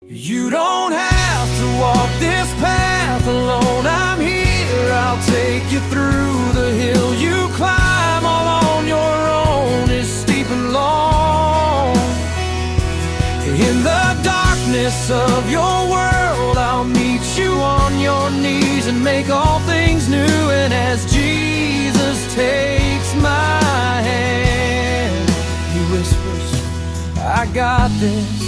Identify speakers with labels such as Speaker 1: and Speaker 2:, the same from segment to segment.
Speaker 1: You don't have to walk this path alone. I'm here, I'll take you through the hill you climb all on your own. It's steep and long. In the darkness of your world, I'll meet you on your knees and make all things new. And as Jesus takes my hand, he whispers, I got this.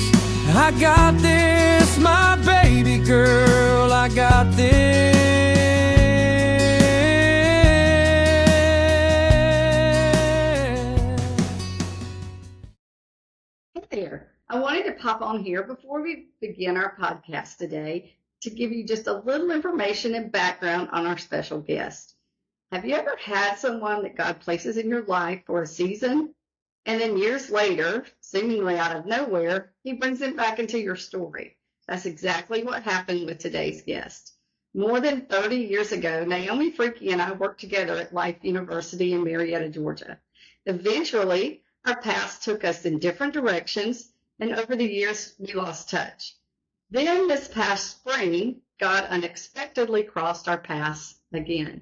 Speaker 1: I got this, my baby girl, I got this.
Speaker 2: Hey there. I wanted to pop on here before we begin our podcast today to give you just a little information and background on our special guest. Have you ever had someone that God places in your life for a season, and then years later, seemingly out of nowhere, he brings them back into your story? That's exactly what happened with today's guest. More than 30 years ago, Naomi Fricke and I worked together at Life University in Marietta, Georgia. Eventually, our paths took us in different directions, and over the years, we lost touch. Then this past spring, God unexpectedly crossed our paths again.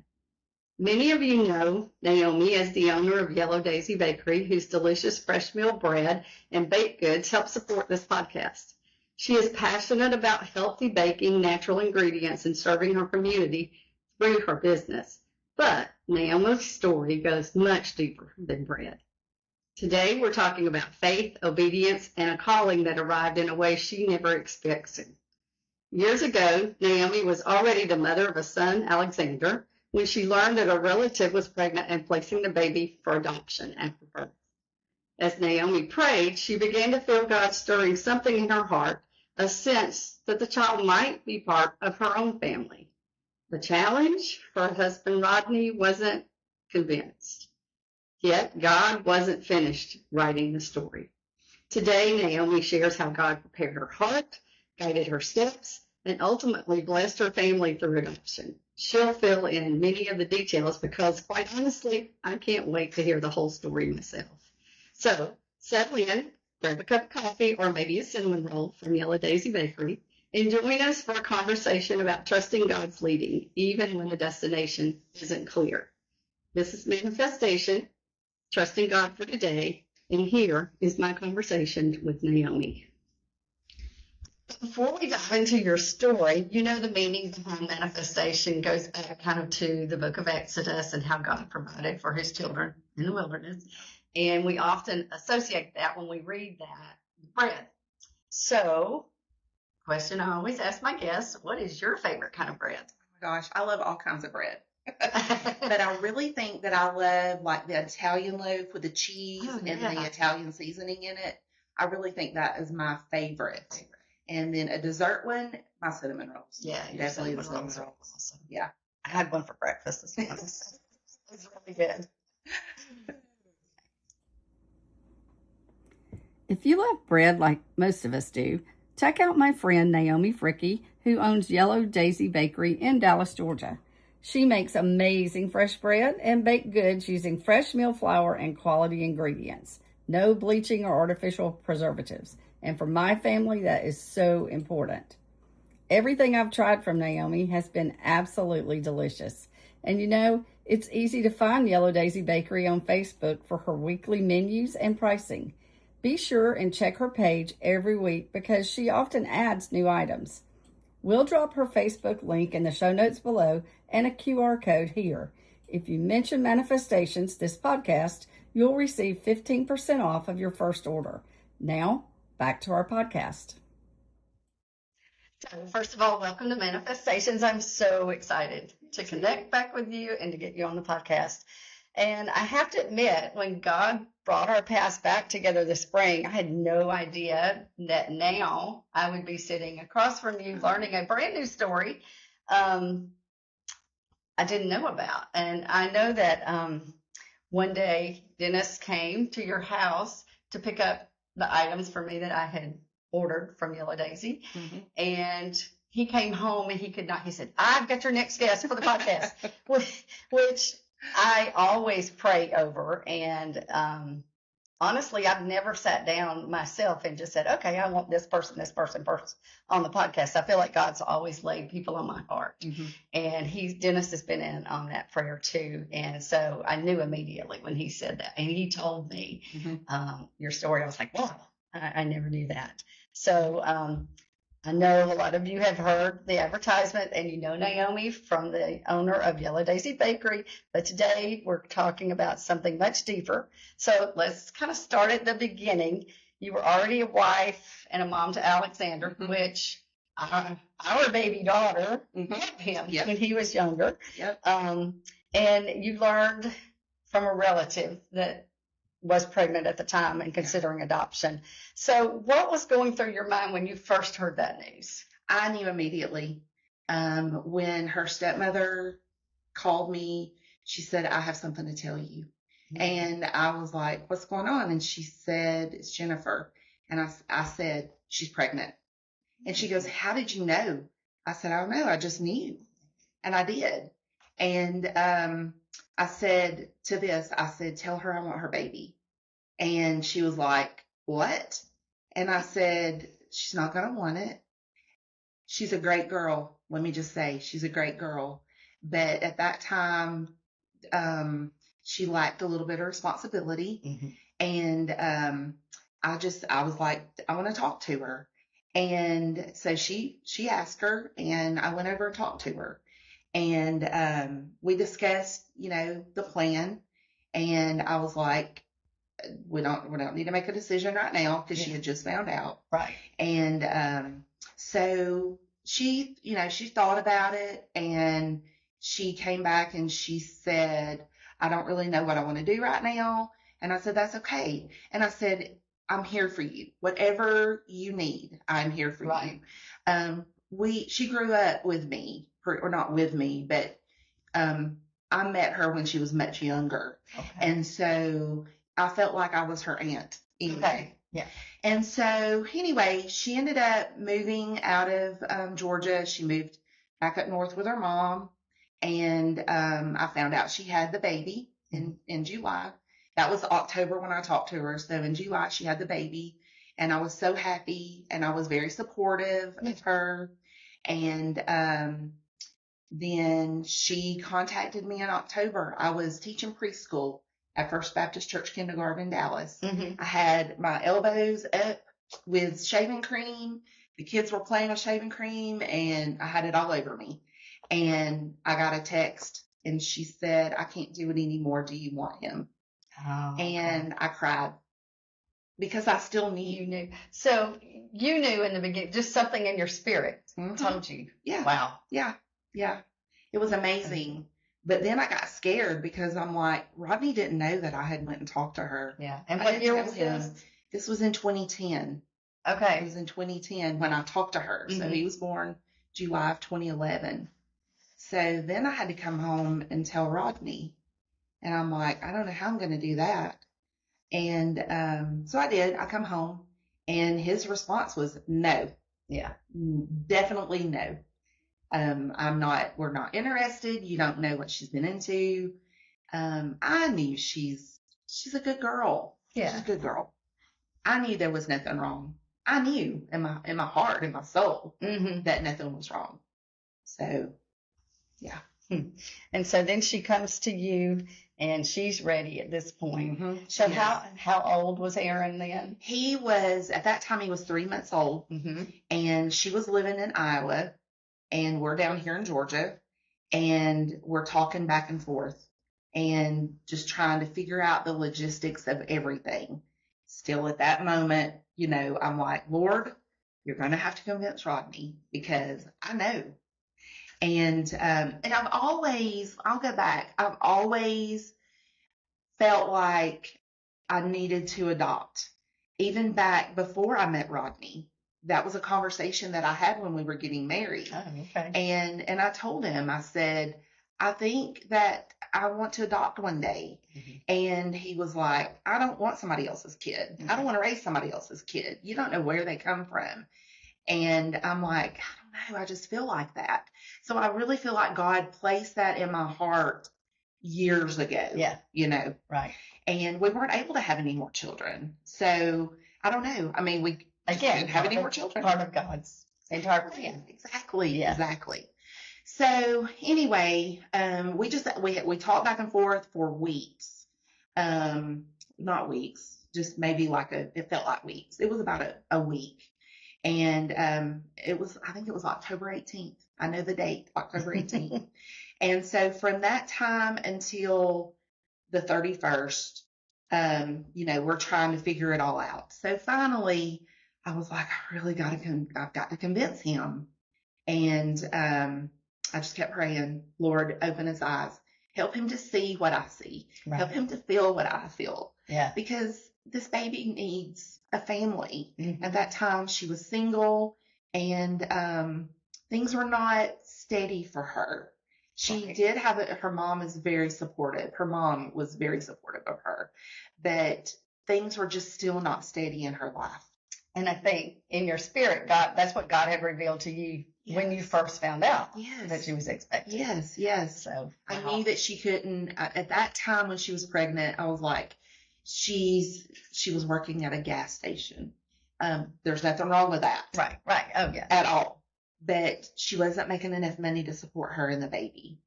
Speaker 2: Many of you know Naomi as the owner of Yellow Daisy Bakery, whose delicious fresh meal bread and baked goods help support this podcast. She is passionate about healthy baking, natural ingredients, and serving her community through her business. But Naomi's story goes much deeper than bread. Today, we're talking about faith, obedience, and a calling that arrived in a way she never expected. Years ago, Naomi was already the mother of a son, Alexander, when she learned that a relative was pregnant and placing the baby for adoption after birth. As Naomi prayed, she began to feel God stirring something in her heart, a sense that the child might be part of her own family. The challenge? Her husband Rodney wasn't convinced. Yet God wasn't finished writing the story. Today, Naomi shares how God prepared her heart, guided her steps, and ultimately blessed her family through adoption. She'll fill in many of the details because, quite honestly, I can't wait to hear the whole story myself. So, settle in, grab a cup of coffee or maybe a cinnamon roll from Yellow Daisy Bakery, and join us for a conversation about trusting God's leading, even when the destination isn't clear. This is Manna-Festation, trusting God for today, and here is my conversation with Naomi. Before we dive into your story, you know the meaning behind manifestation goes back kind of to the book of Exodus and how God provided for his children in the wilderness. And we often associate that when we read that with bread. So, question I always ask my guests, what is your favorite kind of bread?
Speaker 3: Oh my gosh, I love all kinds of bread. But I really think that I love like the Italian loaf with the cheese and the Italian seasoning in it. I really think that is my favorite. And then a dessert one, my cinnamon rolls.
Speaker 2: Yeah,
Speaker 3: definitely the cinnamon rolls.
Speaker 2: Awesome.
Speaker 3: Yeah.
Speaker 2: I had one for breakfast this morning. It's really good. If you love bread like most of us do, check out my friend Naomi Fricke, who owns Yellow Daisy Bakery in Dallas, Georgia. She makes amazing fresh bread and baked goods using fresh meal flour and quality ingredients. No bleaching or artificial preservatives. And for my family, that is so important. Everything I've tried from Naomi has been absolutely delicious. And you know, it's easy to find Yellow Daisy Bakery on Facebook for her weekly menus and pricing. Be sure and check her page every week because she often adds new items. We'll drop her Facebook link in the show notes below and a QR code here. If you mention Manna-Festations, this podcast, you'll receive 15% off of your first order. Now, back to our podcast. So, first of all, welcome to Manna-Festations. I'm so excited to connect back with you and to get you on the podcast. And I have to admit, when God brought our paths back together this spring, I had no idea that now I would be sitting across from you learning a brand new story I didn't know about. And I know that one day Dennis came to your house to pick up the items for me that I had ordered from Yellow Daisy. Mm-hmm. And he came home and he said, I've got your next guest for the podcast, which I always pray over. And honestly, I've never sat down myself and just said, okay, I want this person on the podcast. I feel like God's always laid people on my heart.
Speaker 3: Mm-hmm.
Speaker 2: And Dennis has been in on that prayer too. And so I knew immediately when he said that. And he told me your story. I was like, wow, I never knew that. So I know a lot of you have heard the advertisement, and you know Naomi from the owner of Yellow Daisy Bakery. But today we're talking about something much deeper. So let's kind of start at the beginning. You were already a wife and a mom to Alexander, which our baby daughter met him when he was younger.
Speaker 3: Yep.
Speaker 2: And you learned from a relative that was pregnant at the time and considering adoption. So what was going through your mind when you first heard that news?
Speaker 3: I knew immediately. When her stepmother called me, she said, I have something to tell you. Mm-hmm. And I was like, what's going on? And she said, it's Jennifer. And I said, she's pregnant. And she goes, how did you know? I said, I don't know. I just knew. And I did. And I said, tell her I want her baby. And she was like, what? And I said, she's not going to want it. She's a great girl. Let me just say, she's a great girl. But at that time, she lacked a little bit of responsibility. Mm-hmm. And I was like, I want to talk to her. And so she asked her, and I went over and talked to her. And we discussed, the plan. And I was like, we don't need to make a decision right now, because she had just found out.
Speaker 2: Right.
Speaker 3: And so she thought about it, and she came back and she said, I don't really know what I want to do right now. And I said, that's okay. And I said, I'm here for you. Whatever you need, I'm here for you. She grew up with me, or not with me, but I met her when she was much younger. Okay. And so I felt like I was her aunt. Anyway.
Speaker 2: Okay. Yeah.
Speaker 3: And so anyway, she ended up moving out of Georgia. She moved back up north with her mom. And I found out she had the baby in July. That was October when I talked to her. So in July, she had the baby. And I was so happy, and I was very supportive of her. And then she contacted me in October. I was teaching preschool at First Baptist Church Kindergarten in Dallas. Mm-hmm. I had my elbows up with shaving cream. The kids were playing with shaving cream, and I had it all over me. And I got a text, and she said, I can't do it anymore. Do you want him? Oh, and I cried, because I still knew.
Speaker 2: You knew. So you knew in the beginning, just something in your spirit told you.
Speaker 3: Yeah.
Speaker 2: Wow.
Speaker 3: Yeah. Yeah. It was amazing. But then I got scared, because I'm like, Rodney didn't know that I had went and talked to her.
Speaker 2: Yeah. And what year was this?
Speaker 3: This was in 2010.
Speaker 2: Okay.
Speaker 3: It was in 2010 when I talked to her. Mm-hmm. So he was born July of 2011. So then I had to come home and tell Rodney. And I'm like, I don't know how I'm going to do that. And so I did. I come home, and his response was no.
Speaker 2: Yeah.
Speaker 3: Definitely no. We're not interested. You don't know what she's been into. I knew she's a good girl.
Speaker 2: Yeah.
Speaker 3: She's a good girl. I knew there was nothing wrong. I knew in my heart, in my soul, that nothing was wrong. So, yeah.
Speaker 2: And so then she comes to you, and she's ready at this point. Mm-hmm. So how old was Aaron then?
Speaker 3: At that time, he was 3 months old, and she was living in Iowa, and we're down here in Georgia, and we're talking back and forth and just trying to figure out the logistics of everything. Still at that moment, I'm like, Lord, you're going to have to convince Rodney, because I know. And I'll go back. I've always felt like I needed to adopt. Even back before I met Rodney, that was a conversation that I had when we were getting married.
Speaker 2: Oh, okay.
Speaker 3: And I told him, I said, I think that I want to adopt one day. Mm-hmm. And he was like, I don't want somebody else's kid. Mm-hmm. I don't want to raise somebody else's kid. You don't know where they come from. And I'm like, I don't know. I just feel like that. So I really feel like God placed that in my heart, years ago.
Speaker 2: Yeah.
Speaker 3: You know,
Speaker 2: Right.
Speaker 3: and we weren't able to have any more children. So I don't know. I mean, we didn't have any more children.
Speaker 2: Part of God's entire plan.
Speaker 3: Exactly.
Speaker 2: Yeah.
Speaker 3: Exactly. So anyway, we talked back and forth for weeks. Not weeks, just maybe it felt like weeks. It was about a week. And I think it was October 18th. I know the date, October 18th. And so from that time until the 31st, we're trying to figure it all out. So finally, I was like, I've got to convince him. And I just kept praying, Lord, open his eyes. Help him to see what I see.
Speaker 2: Right.
Speaker 3: Help him to feel what I feel.
Speaker 2: Yeah.
Speaker 3: Because this baby needs a family.
Speaker 2: Mm-hmm.
Speaker 3: At that time, she was single, and things were not steady for her. She did have her mom is very supportive. Her mom was very supportive of her, but things were just still not steady in her life.
Speaker 2: And I think in your spirit, that's what God had revealed to you when you first found out that she was expecting.
Speaker 3: Yes.
Speaker 2: So
Speaker 3: I knew that she couldn't, at that time when she was pregnant, I was like, she was working at a gas station. There's nothing wrong with that.
Speaker 2: Right. Oh, yeah.
Speaker 3: At all. But she wasn't making enough money to support her and the baby.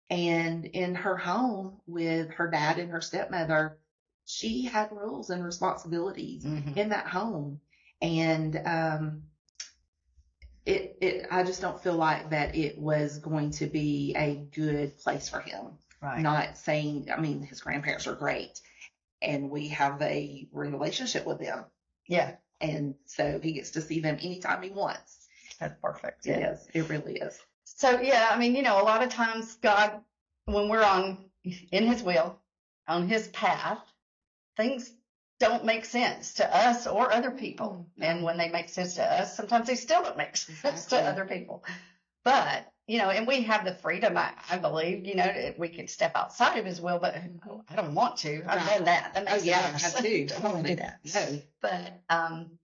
Speaker 3: And in her home with her dad and her stepmother, she had rules and responsibilities in that home. And I just don't feel like that it was going to be a good place for him.
Speaker 2: Right.
Speaker 3: Not saying, I mean, his grandparents are great, and we have a relationship with them.
Speaker 2: Yeah.
Speaker 3: And so he gets to see them anytime he wants.
Speaker 2: That's perfect.
Speaker 3: It is. It really is.
Speaker 2: So, yeah, I mean, a lot of times God, when we're in his will, on his path, things don't make sense to us or other people. And when they make sense to us, sometimes they still don't make sense to other people. But, and we have the freedom, I believe, we can step outside of his will, but I don't want to. I've done that. That makes
Speaker 3: I have too.
Speaker 2: I don't want to do that.
Speaker 3: No.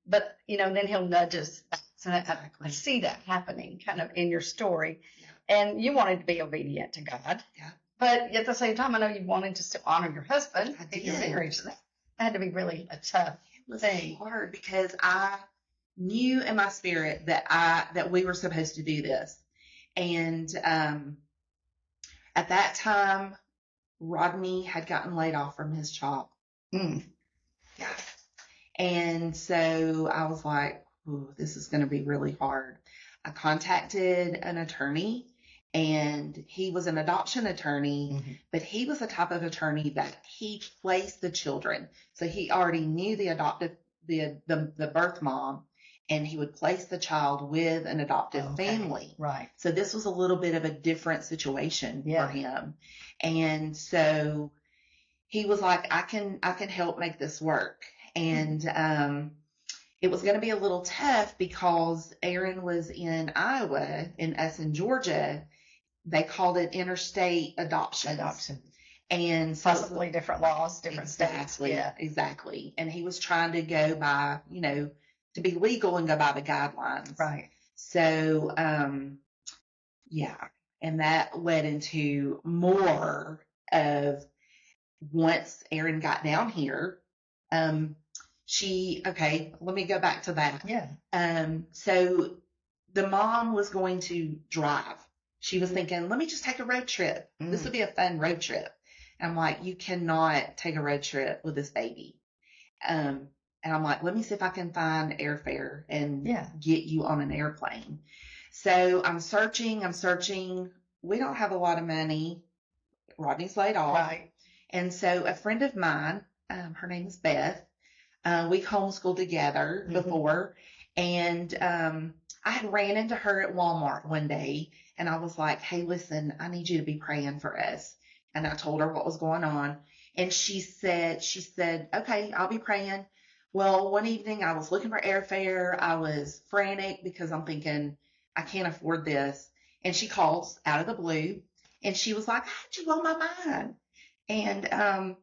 Speaker 2: But then he'll nudge us. So I see that happening kind of in your story. Yeah. And you wanted to be obedient to God.
Speaker 3: Yeah.
Speaker 2: But at the same time, I know you wanted to still honor your husband in your marriage. So that had to be really a tough thing.
Speaker 3: Hard because I knew in my spirit that we were supposed to do this. And at that time, Rodney had gotten laid off from his job. Yeah. And so I was like, ooh, this is going to be really hard. I contacted an attorney, and he was an adoption attorney, but he was the type of attorney that he placed the children. So he already knew the birth mom, and he would place the child with an adoptive family.
Speaker 2: Right.
Speaker 3: So this was a little bit of a different situation for him. And so he was like, I can help make this work. And, it was going to be a little tough because Aaron was in Iowa and us in Georgia. They called it interstate adoption. And so
Speaker 2: possibly different laws, different states.
Speaker 3: Yeah, exactly. And he was trying to go by, to be legal and go by the guidelines.
Speaker 2: Right.
Speaker 3: So, and that led into more of once Aaron got down here, let me go back to that.
Speaker 2: Yeah.
Speaker 3: So the mom was going to drive. She was thinking, let me just take a road trip. This would be a fun road trip. And I'm like, you cannot take a road trip with this baby. And I'm like, let me see if I can find airfare and get you on an airplane. So I'm searching. We don't have a lot of money. Rodney's laid off.
Speaker 2: Right.
Speaker 3: And so a friend of mine, her name is Beth, we homeschooled together before, and I had ran into her at Walmart one day, and I was like, hey, listen, I need you to be praying for us. And I told her what was going on, and she said, okay, I'll be praying. Well, one evening I was looking for airfare. I was frantic because I'm thinking, I can't afford this. And she calls out of the blue, and she was like, I had you on my mind. And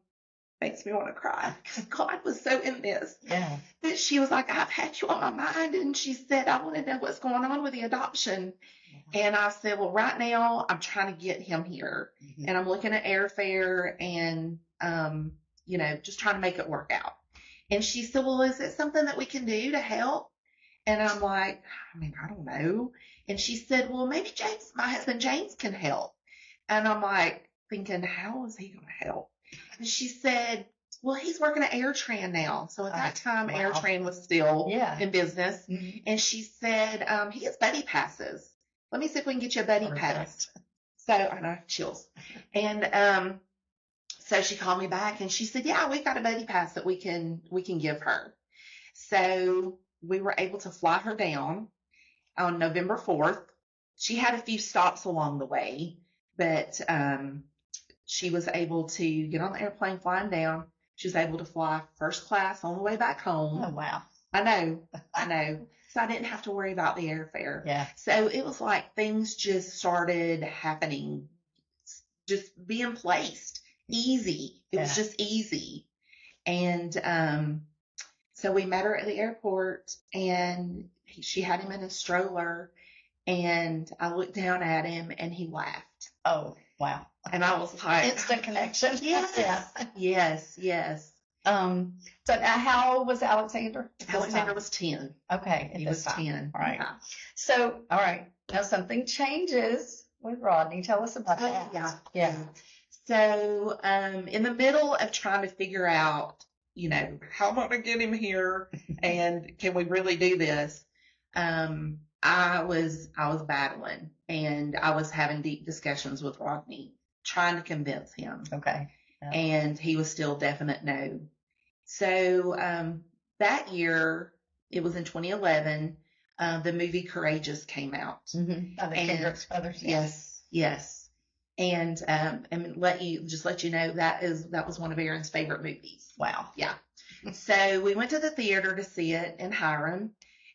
Speaker 3: makes me want to cry because God was so in this.
Speaker 2: Yeah.
Speaker 3: That she was like, I've had you on my mind. And she said, I want to know what's going on with the adoption. And I said, well, right now I'm trying to get him here, and I'm looking at airfare and, just trying to make it work out. And she said, well, is it something that we can do to help? And I'm like, I don't know. And she said, well, maybe my husband James can help. And I'm like thinking, how is he going to help? And she said, well, he's working at AirTran now. So at that time,
Speaker 2: wow.
Speaker 3: AirTran was still in business.
Speaker 2: Mm-hmm.
Speaker 3: And she said, he has buddy passes. Let me see if we can get you a buddy pass. So I know, chills. And so she called me back and she said, yeah, we've got a buddy pass that we can give her. So we were able to fly her down on November 4th. She had a few stops along the way, but she was able to get on the airplane flying down. She was able to fly first class on the way back home.
Speaker 2: Oh, wow.
Speaker 3: I know. So I didn't have to worry about the airfare.
Speaker 2: Yeah.
Speaker 3: So it was like things just started happening, just being placed. Easy. It was just easy. And so we met her at the airport, and she had him in a stroller, and I looked down at him, and he laughed.
Speaker 2: Oh, wow.
Speaker 3: And I was like,
Speaker 2: instant connection.
Speaker 3: Yes.
Speaker 2: So now how old was Alexander?
Speaker 3: Alexander was 10.
Speaker 2: Okay.
Speaker 3: He was 10.
Speaker 2: All right.
Speaker 3: Yeah.
Speaker 2: So, all right. Now something changes with Rodney. Tell us about that.
Speaker 3: Yeah. So, in the middle of trying to figure out, how am I going to get him here, and can we really do this? I was battling, and I was having deep discussions with Rodney, trying to convince him.
Speaker 2: Okay. Yeah.
Speaker 3: And he was still definite no. So, that year, it was in 2011, the movie Courageous came out.
Speaker 2: Mm-hmm. By the Kendrick brothers.
Speaker 3: Yes. And let you know that was one of Aaron's favorite movies.
Speaker 2: Wow.
Speaker 3: Yeah. So we went to the theater to see it in Hiram,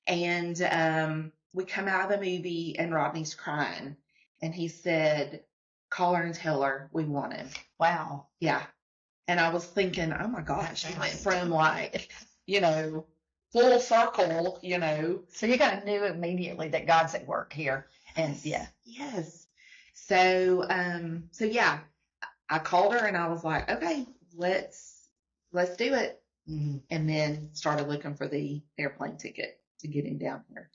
Speaker 3: and we come out of the movie and Rodney's crying, and he said, "Call her and tell her we want him."
Speaker 2: Wow.
Speaker 3: Yeah. And I was thinking, oh my gosh, he went from full circle,
Speaker 2: So you kind of knew immediately that God's at work here. And
Speaker 3: Yes. So yeah, I called her and I was like, okay, let's do it.
Speaker 2: Mm-hmm.
Speaker 3: And then started looking for the airplane ticket to get him down here.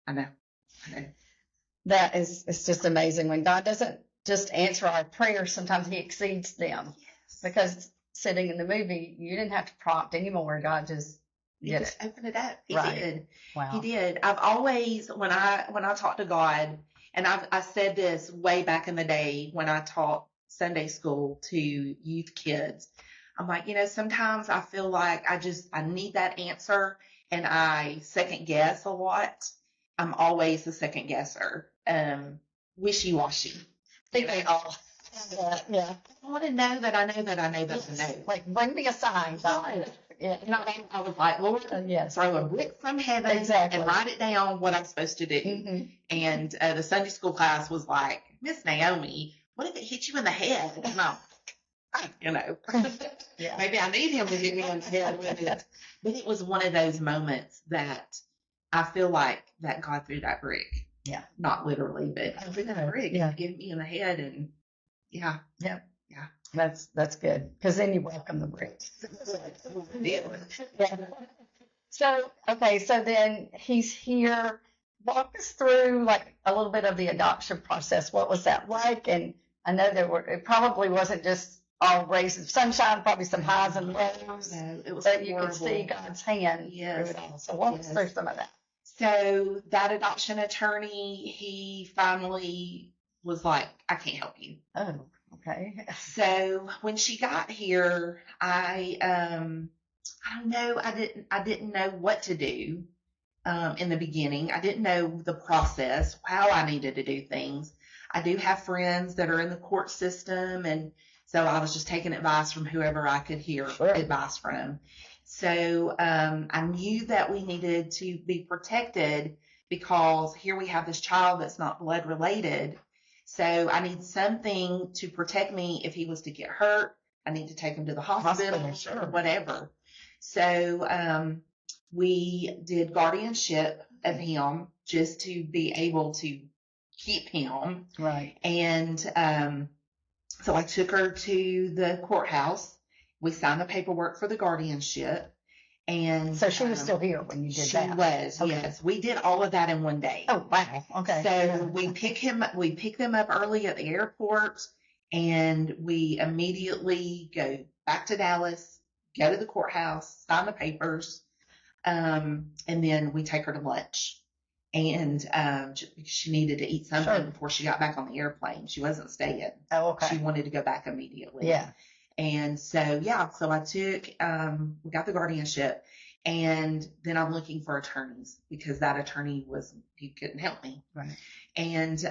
Speaker 3: I know.
Speaker 2: That is, it's just amazing when God doesn't just answer our prayers. Sometimes he exceeds them.
Speaker 3: Yes.
Speaker 2: Because sitting in the movie, you didn't have to prompt anymore. God just did it.
Speaker 3: Opened it up. He
Speaker 2: Right.
Speaker 3: did.
Speaker 2: Wow.
Speaker 3: He did. I've always, when I talk to God, and I said this way back in the day when I taught Sunday school to youth kids. I'm like, sometimes I feel like I need that answer, and I second guess a lot. I'm always the second guesser. Wishy-washy.
Speaker 2: I think they all. Yeah.
Speaker 3: I want to know that I know that I know that I know.
Speaker 2: Like, bring me a sign, God. Yeah.
Speaker 3: I was like, Lord,
Speaker 2: Yes.
Speaker 3: throw a brick from heaven
Speaker 2: Exactly.
Speaker 3: and write it down what I'm supposed to do.
Speaker 2: Mm-hmm.
Speaker 3: And the Sunday school class was like, Miss Naomi, what if it hit you in the head? And
Speaker 2: Yeah.
Speaker 3: maybe I need him to hit me in the head with it. But it was one of those moments that I feel like that God threw that brick.
Speaker 2: Yeah.
Speaker 3: Not literally, but I threw that brick
Speaker 2: Yeah.
Speaker 3: and hit me in the head. And yeah.
Speaker 2: That's good. Because then you welcome the bricks.
Speaker 3: Yeah.
Speaker 2: So then he's here. Walk us through like a little bit of the adoption process. What was that like? And I know it probably wasn't just all rays of sunshine, probably some highs and lows.
Speaker 3: No, it was
Speaker 2: But you
Speaker 3: horrible.
Speaker 2: could see God's hand
Speaker 3: Yes.
Speaker 2: through it all. So walk us through some of that.
Speaker 3: So that adoption attorney, he finally was like, I can't help you.
Speaker 2: Oh, okay.
Speaker 3: So when she got here, I don't know, I didn't know what to do in the beginning. I didn't know the process, how I needed to do things. I do have friends that are in the court system, and so I was just taking advice from whoever I could hear advice from. So I knew that we needed to be protected because here we have this child that's not blood related. So I need something to protect me if he was to get hurt. I need to take him to the hospital or whatever. So we did guardianship of him just to be able to keep him.
Speaker 2: Right.
Speaker 3: And so I took her to the courthouse. We signed the paperwork for the guardianship. And
Speaker 2: So she was still here when you did that?
Speaker 3: She was,
Speaker 2: okay.
Speaker 3: Yes. We did all of that in one day.
Speaker 2: Oh, wow. Okay.
Speaker 3: So we pick them up early at the airport, and we immediately go back to Dallas, go to the courthouse, sign the papers, and then we take her to lunch. And she needed to eat something before she got back on the airplane. She wasn't staying.
Speaker 2: Oh, okay.
Speaker 3: She wanted to go back immediately.
Speaker 2: Yeah.
Speaker 3: And so, so I took, we got the guardianship, and then I'm looking for attorneys because that attorney he couldn't help me.
Speaker 2: Right.
Speaker 3: And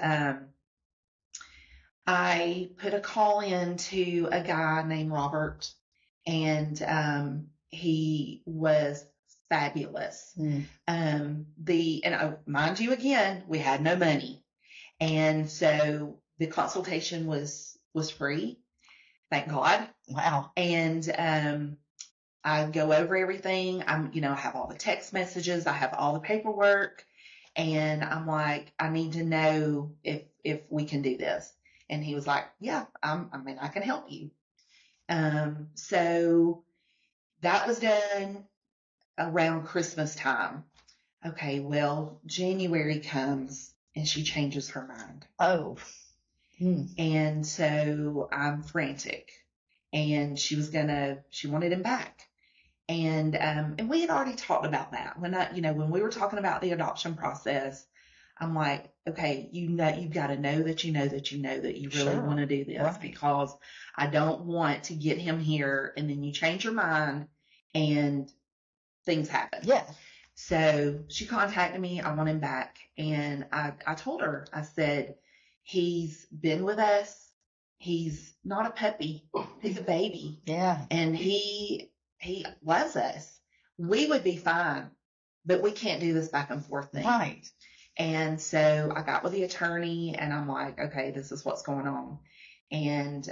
Speaker 3: I put a call in to a guy named Robert, and he was fabulous. And mind you, again, we had no money. And so the consultation was free. Thank God.
Speaker 2: Wow.
Speaker 3: And I go over everything. I have all the text messages. I have all the paperwork. And I'm like, I need to know if we can do this. And he was like, yeah, I can help you. So that was done around Christmas time. Okay, well, January comes and she changes her mind.
Speaker 2: Oh.
Speaker 3: And so I'm frantic, and she wanted him back. And we had already talked about that when we were talking about the adoption process. I'm like, okay, you've got to know that you really want to do this, right? Because I don't want to get him here and then you change your mind and things happen.
Speaker 2: Yeah.
Speaker 3: So she contacted me. I want him back. And I told her, I said, he's been with us. He's not a puppy. He's a baby.
Speaker 2: Yeah.
Speaker 3: And he loves us. We would be fine, but we can't do this back and forth thing.
Speaker 2: Right.
Speaker 3: And so I got with the attorney, and I'm like, okay, this is what's going on. And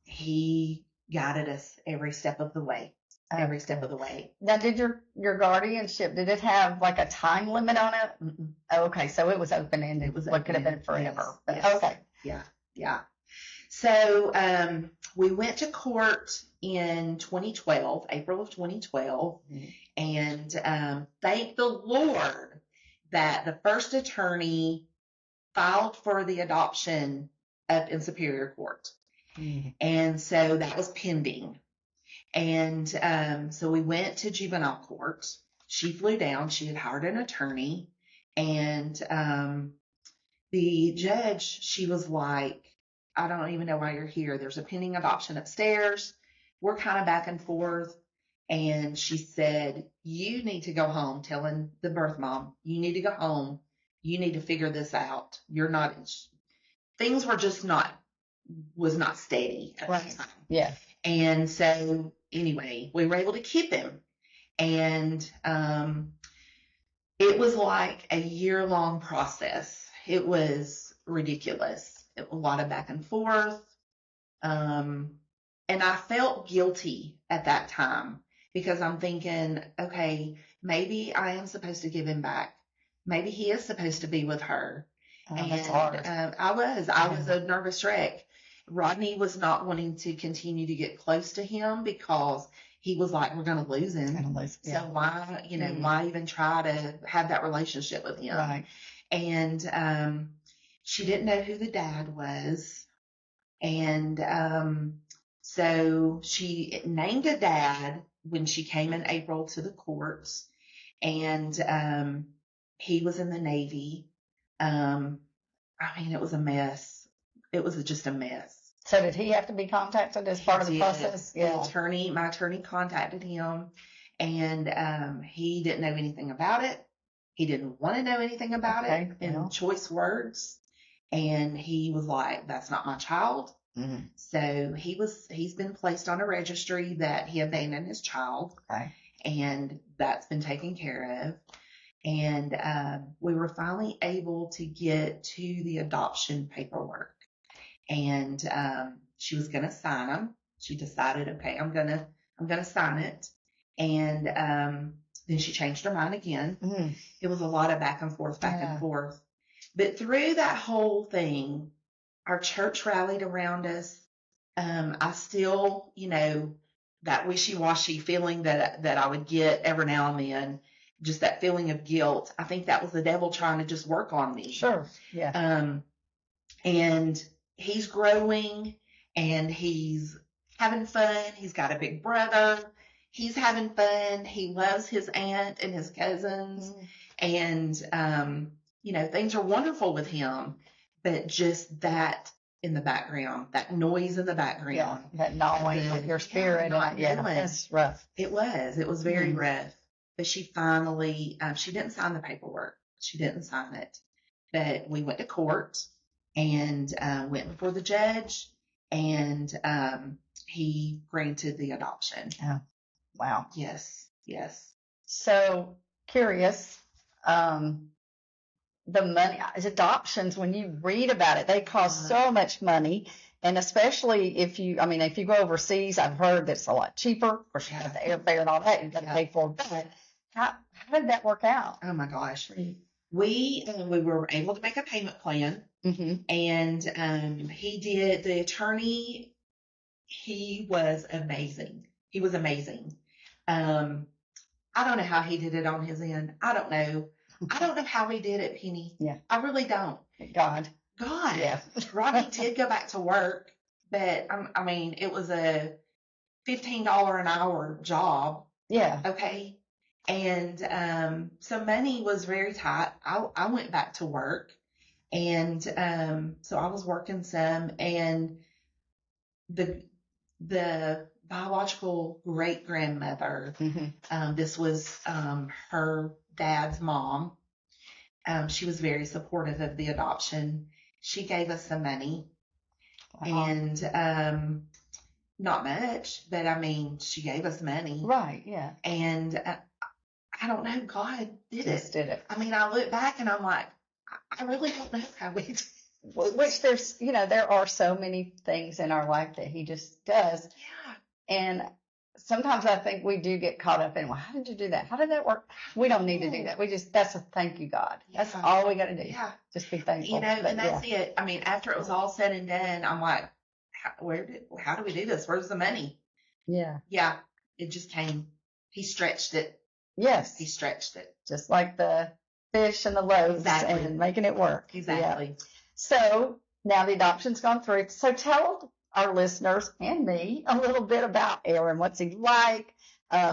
Speaker 3: he guided us every step of the way. Every step of the way.
Speaker 2: Now, did your guardianship, did it have like a time limit on it?
Speaker 3: Mm-mm.
Speaker 2: Oh, okay. So it was open-ended.
Speaker 3: It was
Speaker 2: what could have been forever.
Speaker 3: Yes.
Speaker 2: But, okay.
Speaker 3: Yeah. So we went to court in 2012, April of 2012. Mm-hmm. And thank the Lord that the first attorney filed for the adoption up in Superior Court. Mm-hmm. And so that was pending. And so we went to juvenile court. She flew down. She had hired an attorney. And the judge, she was like, I don't even know why you're here. There's a pending adoption upstairs. We're kind of back and forth. And she said, you need to go home, telling the birth mom, you need to go home. You need to figure this out. Things were just was not steady at the time.
Speaker 2: Yeah.
Speaker 3: And so anyway, we were able to keep him. And it was like a year-long process. It was ridiculous. A lot of back and forth. And I felt guilty at that time because I'm thinking, okay, maybe I am supposed to give him back. Maybe he is supposed to be with her.
Speaker 2: And that's hard.
Speaker 3: I was a nervous wreck. Rodney was not wanting to continue to get close to him because he was like, we're going to lose him. So why even try to have that relationship with him?
Speaker 2: Right.
Speaker 3: And she didn't know who the dad was. And so she named a dad when she came in April to the courts. And he was in the Navy. It was a mess. It was just a mess.
Speaker 2: So did he have to be contacted as part of the process?
Speaker 3: Yeah. My attorney contacted him, and he didn't know anything about it. He didn't want to know anything about it in choice words. And he was like, that's not my child. Mm-hmm. So he's been placed on a registry that he abandoned his child.
Speaker 2: Okay.
Speaker 3: And that's been taken care of. And we were finally able to get to the adoption paperwork. And she was going to sign them. She decided, okay, I'm gonna sign it. And then she changed her mind again. Mm. It was a lot of back and forth. But through that whole thing, our church rallied around us. I still, that wishy-washy feeling that I would get every now and then, just that feeling of guilt. I think that was the devil trying to just work on me.
Speaker 2: Sure. Yeah.
Speaker 3: And he's growing and he's having fun. He's got a big brother. He's having fun. He loves his aunt and his cousins. And, things are wonderful with him. But just that in the background, that noise in the background.
Speaker 2: Yeah, that gnawing of your spirit. That's rough.
Speaker 3: It was very rough. But she finally, she didn't sign the paperwork. She didn't sign it. But we went to court and went before the judge, and he granted the adoption.
Speaker 2: Oh, wow.
Speaker 3: Yes.
Speaker 2: So curious, the money, adoptions, when you read about it, they cost so much money. And especially if you go overseas, I've heard that it's a lot cheaper. Of course, you have the airfare and all that you've got to pay for. But how did that work out?
Speaker 3: Oh, my gosh. We were able to make a payment plan. And he did, the attorney, he was amazing. I don't know how he did it on his end. I don't know how he did it, Penny.
Speaker 2: Yeah.
Speaker 3: I really don't.
Speaker 2: God.
Speaker 3: Yeah. Robbie did go back to work, but it was a $15 an hour job.
Speaker 2: Yeah.
Speaker 3: Okay. And so money was very tight. I went back to work, and so I was working some, and the biological great grandmother, this was her dad's mom. She was very supportive of the adoption. She gave us some money. Wow. And not much, but she gave us money.
Speaker 2: Right, yeah.
Speaker 3: And I don't know, God did it. I look back and I'm like, I really don't know how we did.
Speaker 2: Which there are so many things in our life that he just does.
Speaker 3: Yeah.
Speaker 2: And sometimes I think we do get caught up in, well, how did you do that? How did that work? We don't need to do that. That's a thank you, God. Yeah. That's all we got to do.
Speaker 3: Yeah.
Speaker 2: Just be thankful.
Speaker 3: And that's it. After it was all said and done, I'm like, how do we do this? Where's the money?
Speaker 2: Yeah.
Speaker 3: Yeah. It just came. He stretched it.
Speaker 2: Yes.
Speaker 3: He stretched it.
Speaker 2: Just like the fish and the loaves and making it work.
Speaker 3: Exactly.
Speaker 2: Yeah. So now the adoption's gone through. So tell our listeners and me a little bit about Aaron. What's he like?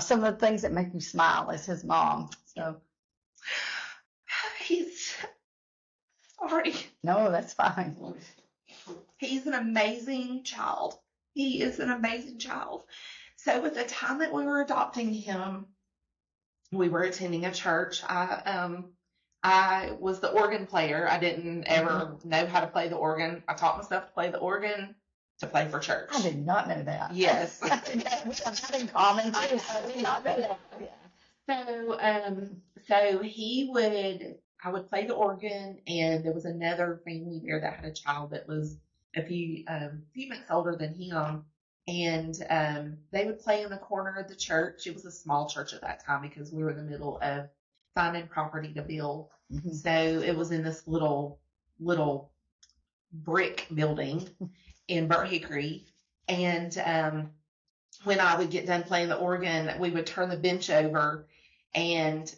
Speaker 2: Some of the things that make you smile as his mom. So
Speaker 3: he's sorry.
Speaker 2: No, that's fine.
Speaker 3: He's an amazing child. He is an amazing child. So at the time that we were adopting him, we were attending a church. I was the organ player. I didn't ever know how to play the organ. I taught myself to play the organ to play for church.
Speaker 2: I did not know that.
Speaker 3: Yes.
Speaker 2: That's in common too. I did not know that.
Speaker 3: Yeah. So I would play the organ, and there was another family there that had a child that was a few months older than him. And they would play in the corner of the church. It was a small church at that time because we were in the middle of finding property to build. So it was in this little brick building in Burnt Hickory. And when I would get done playing the organ, we would turn the bench over and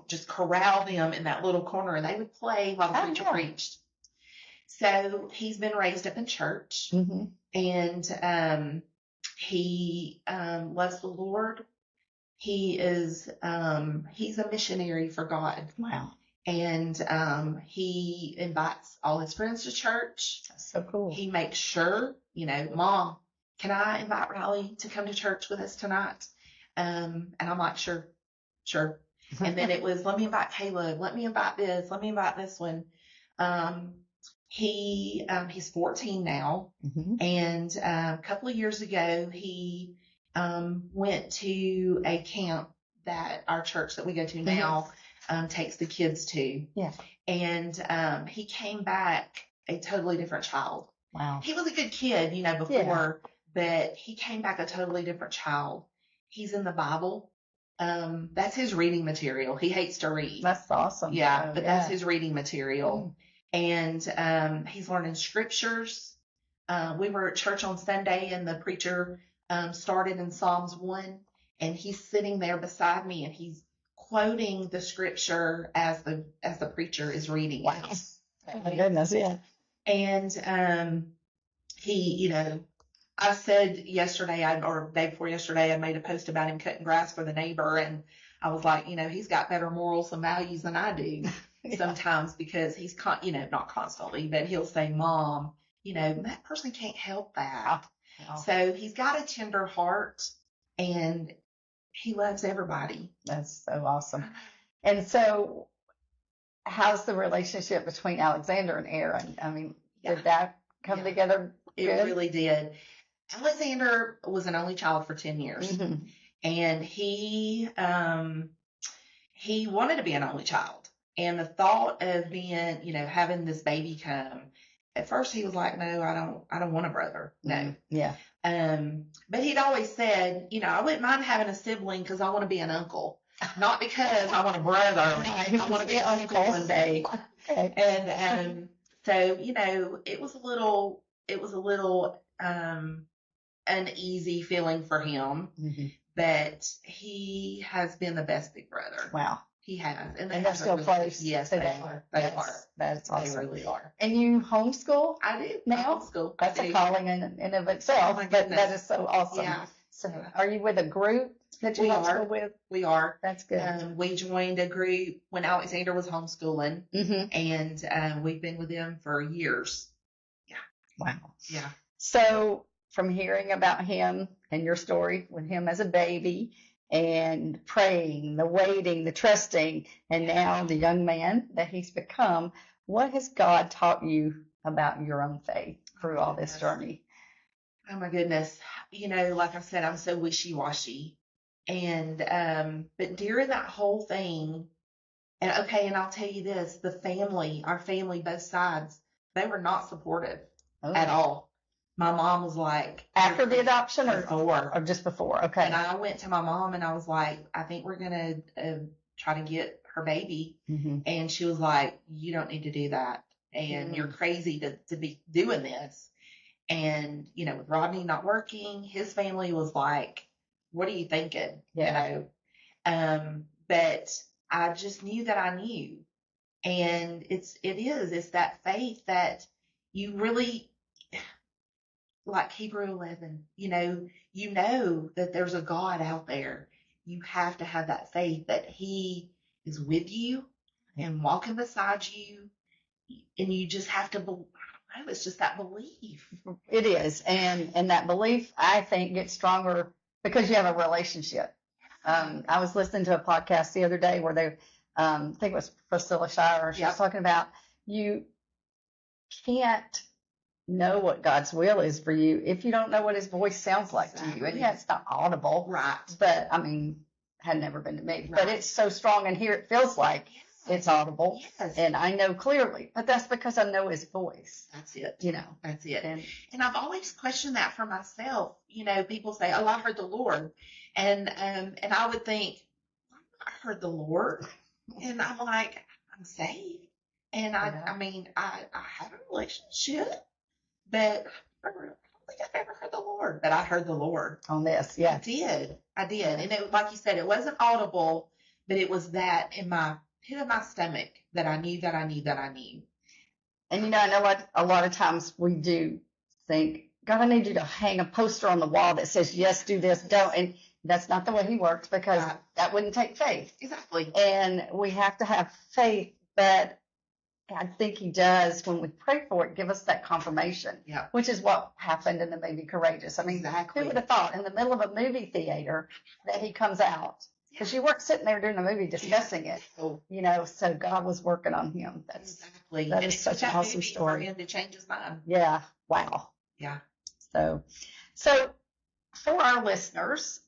Speaker 3: just corral them in that little corner, and they would play while the preacher preached. So he's been raised up in church, and he loves the Lord. He's a missionary for God.
Speaker 2: Wow.
Speaker 3: And he invites all his friends to church.
Speaker 2: That's so cool.
Speaker 3: He makes sure, Mom, can I invite Riley to come to church with us tonight? And I'm like, sure. And then it was, let me invite Caleb. Let me invite this. Let me invite this one. He's 14 now. And a couple of years ago, he went to a camp that our church that we go to now takes the kids to.
Speaker 2: Yeah.
Speaker 3: And he came back a totally different child.
Speaker 2: Wow.
Speaker 3: He was a good kid, before, but he came back a totally different child. He's in the Bible. That's his reading material. He hates to read.
Speaker 2: That's awesome.
Speaker 3: Yeah, but that's his reading material. and he's learning scriptures. We were at church on Sunday, and the preacher started in Psalms 1, and he's sitting there beside me, and he's quoting the scripture as the preacher is reading it.
Speaker 2: Wow. Oh my goodness, yeah.
Speaker 3: And he, I said yesterday, or day before yesterday, I made a post about him cutting grass for the neighbor, and I was like, he's got better morals and values than I do sometimes, because he's, not constantly, but he'll say, Mom, that person can't help that.
Speaker 2: Wow.
Speaker 3: So he's got a tender heart, and he loves everybody.
Speaker 2: That's so awesome. And so how's the relationship between Alexander and Aaron? I mean, did that come together good?
Speaker 3: It really did. Alexander was an only child for 10 years.
Speaker 2: Mm-hmm.
Speaker 3: And he wanted to be an only child. And the thought of being, having this baby come, at first he was like, no, I don't want a brother. No.
Speaker 2: Mm-hmm. Yeah.
Speaker 3: But he'd always said, I wouldn't mind having a sibling because I want to be an uncle. Not because I want a brother. I want to be an uncle one day.
Speaker 2: Okay.
Speaker 3: And so, it was a little uneasy feeling for him.
Speaker 2: Mm-hmm.
Speaker 3: But he has been the best big brother.
Speaker 2: Wow.
Speaker 3: He has.
Speaker 2: And they're still close.
Speaker 3: Yes,
Speaker 2: they
Speaker 3: are. They are.
Speaker 2: That's awesome.
Speaker 3: They really are.
Speaker 2: And you homeschool?
Speaker 3: I do.
Speaker 2: Now?
Speaker 3: Homeschool.
Speaker 2: That's a calling in of itself.
Speaker 3: Oh my
Speaker 2: but
Speaker 3: goodness.
Speaker 2: that is so awesome.
Speaker 3: Yeah.
Speaker 2: So are you with a group that you
Speaker 3: We
Speaker 2: homeschool
Speaker 3: are.
Speaker 2: with?
Speaker 3: We are.
Speaker 2: That's good.
Speaker 3: We joined a group when Alexander was homeschooling,
Speaker 2: Mm-hmm.
Speaker 3: and we've been with them for years. Yeah.
Speaker 2: Wow.
Speaker 3: Yeah.
Speaker 2: So from hearing about him and your story with him as a baby and praying, the waiting, the trusting, and now the young man that he's become, what has God taught you about your own faith through all this journey?
Speaker 3: Oh my goodness. Like I said, I'm so wishy-washy. And, but during that whole thing, and I'll tell you this, our family, both sides, they were not supportive at all. My mom was like,
Speaker 2: after the adoption
Speaker 3: before.
Speaker 2: or just before? Okay.
Speaker 3: And I went to my mom and I was like, I think we're going to try to get her baby.
Speaker 2: Mm-hmm.
Speaker 3: And she was like, you don't need to do that. And you're crazy to be doing this. And, with Rodney not working, his family was like, what are you thinking?
Speaker 2: Yeah.
Speaker 3: But I just knew that I knew. And it's that faith that you really, like Hebrew 11, you know that there's a God out there. You have to have that faith that he is with you and walking beside you. And you just have to believe. It's just that belief.
Speaker 2: It is. And that belief, I think, gets stronger because you have a relationship. I was listening to a podcast the other day where they, I think it was Priscilla Shire. She was talking about you can't know what God's will is for you if you don't know what his voice sounds like to you. And yeah, it's not audible.
Speaker 3: Right.
Speaker 2: But, had never been to me. Right. But it's so strong, and here it feels like it's audible.
Speaker 3: Yes.
Speaker 2: And I know clearly. But that's because I know his voice.
Speaker 3: That's it. That's it. And I've always questioned that for myself. People say, oh, I heard the Lord. And I would think, I heard the Lord. And I'm like, I'm saved. And I have a relationship, but I don't think I've ever heard the Lord. But I heard the Lord
Speaker 2: on this. Yeah.
Speaker 3: I did. And it, like you said, it wasn't audible, but it was that in my pit of my stomach that I knew that I knew that I knew.
Speaker 2: And I know a lot of times we do think, God, I need you to hang a poster on the wall that says, yes, do this, don't. And that's not the way he works, because that wouldn't take faith.
Speaker 3: Exactly.
Speaker 2: And we have to have faith, but I think he does, when we pray for it, give us that confirmation, which is what happened in the movie Courageous.
Speaker 3: Exactly.
Speaker 2: Who would have thought in the middle of a movie theater that he comes out? Because you weren't sitting there during the movie discussing it, so God was working on him.
Speaker 3: Exactly.
Speaker 2: That is such an awesome story.
Speaker 3: For him to change his mind.
Speaker 2: Yeah. Wow.
Speaker 3: Yeah.
Speaker 2: So for our listeners,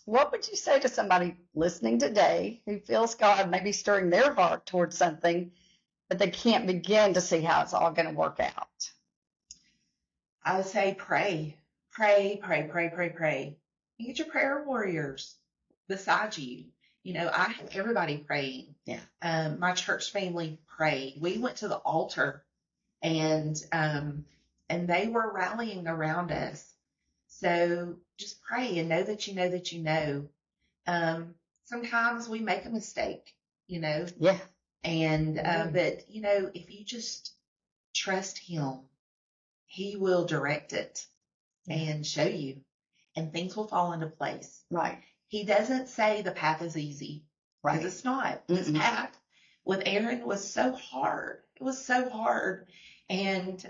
Speaker 2: what would you say to somebody listening today who feels God maybe stirring their heart towards something, but they can't begin to see how it's all going to work out?
Speaker 3: I would say pray. Pray. You get your prayer warriors beside you. Everybody prayed.
Speaker 2: Yeah.
Speaker 3: My church family prayed. We went to the altar, and they were rallying around us. So just pray and know that you know that you know. Sometimes we make a mistake,
Speaker 2: Yeah.
Speaker 3: and but if you just trust Him, He will direct it and show you, and things will fall into place.
Speaker 2: Right.
Speaker 3: He doesn't say the path is easy, because it's not. His path with Aaron was so hard. It was so hard, and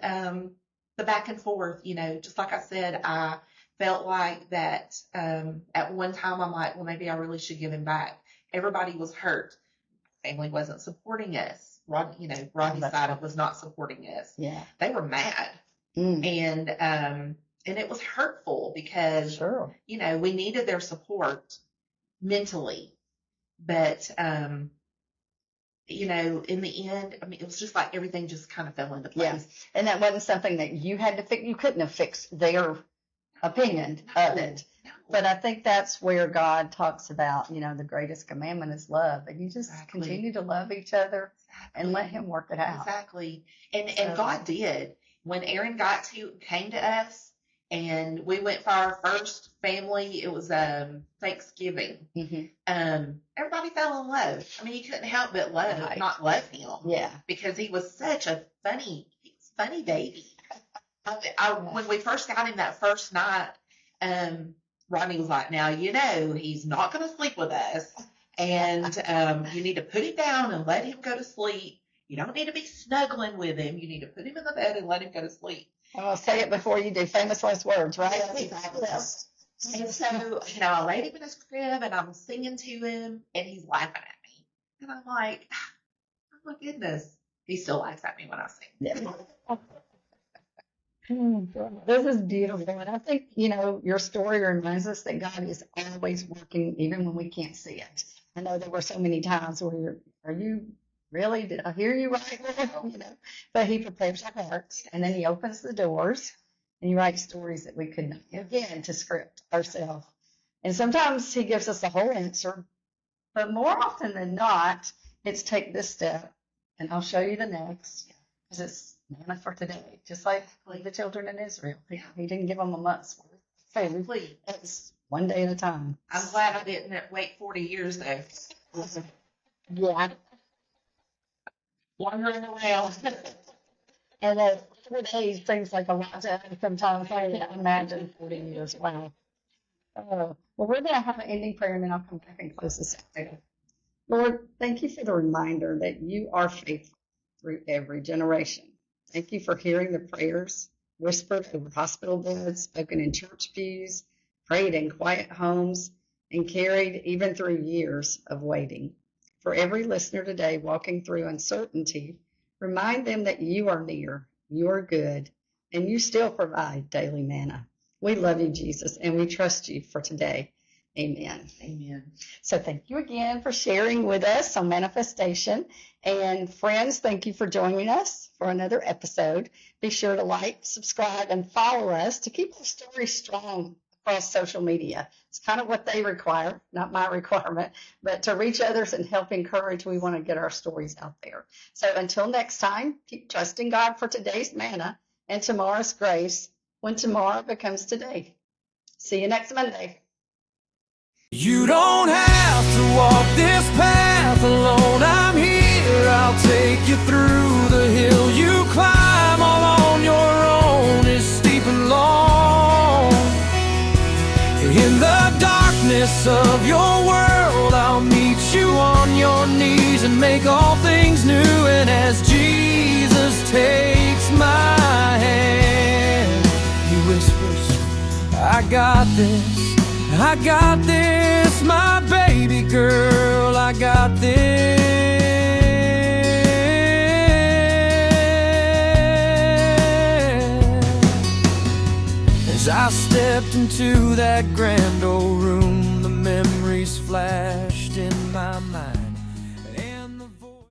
Speaker 3: the back and forth, just like I said, I felt like that at one time I'm like, well, maybe I really should give him back. Everybody was hurt. Family wasn't supporting us. Rodney's side was not supporting us.
Speaker 2: Yeah.
Speaker 3: They were mad. And it was hurtful because, we needed their support mentally. But, in the end, it was just like everything just kind of fell into place.
Speaker 2: Yeah. And that wasn't something that you had to fix. You couldn't have fixed their opinion of it.
Speaker 3: No.
Speaker 2: But I think that's where God talks about, the greatest commandment is love. And you just continue to love each other and let Him work it out.
Speaker 3: Exactly. And God did. When Aaron came to us, and we went for our first family, it was Thanksgiving. Everybody fell in love. You couldn't help but not love him.
Speaker 2: Yeah.
Speaker 3: Because he was such a funny baby. When we first got him that first night, Rodney was like, now, he's not going to sleep with us. And you need to put him down and let him go to sleep. You don't need to be snuggling with him. You need to put him in the bed and let him go to sleep.
Speaker 2: I'll say it before you do. Famous last words, right?
Speaker 3: Yes, exactly. And so, I laid him in his crib and I'm singing to him and he's laughing at me. And I'm like, oh my goodness. He still laughs at me when I sing.
Speaker 2: Yeah. This is beautiful. And I think, your story reminds us that God is always working even when we can't see it. I know there were so many times where are you really? Did I hear you right? But He prepares our hearts, and then He opens the doors, and He writes stories that we could not begin to script ourselves. And sometimes He gives us the whole answer, but more often than not, it's take this step, and I'll show you the next, because it's manna for today, just like the children in Israel. He didn't give them a month's worth of food. It's one day at a time.
Speaker 3: I'm glad I didn't wait 40 years, though.
Speaker 2: Yeah.
Speaker 3: Wandering around.
Speaker 2: And 4 days seems like a lot to sometimes. I can't imagine 40 years. Wow. Well, we're going to have an ending prayer, and then I'll come back and close this out. Lord, thank you for the reminder that you are faithful through every generation. Thank you for hearing the prayers whispered over hospital beds, spoken in church pews, prayed in quiet homes, and carried even through years of waiting. For every listener today walking through uncertainty, remind them that you are near, you are good, and you still provide daily manna. We love you, Jesus, and we trust you for today. Amen.
Speaker 3: Amen.
Speaker 2: So thank you again for sharing with us on Manna-Festation. And friends, thank you for joining us for another episode. Be sure to like, subscribe, and follow us to keep our story strong across social media. It's kind of what they require, not my requirement, but to reach others and help encourage, we want to get our stories out there. So until next time, keep trusting God for today's manna and tomorrow's grace when tomorrow becomes today. See you next Monday.
Speaker 1: You don't have to walk this path alone. I'm here, I'll take you through the hill you climb. All on your own is steep and long. In the darkness of your world, I'll meet you on your knees and make all things new. And as Jesus takes my hand, He whispers, I got this, my baby girl, I got this. As I stepped into that grand old room, the memories flashed in my mind.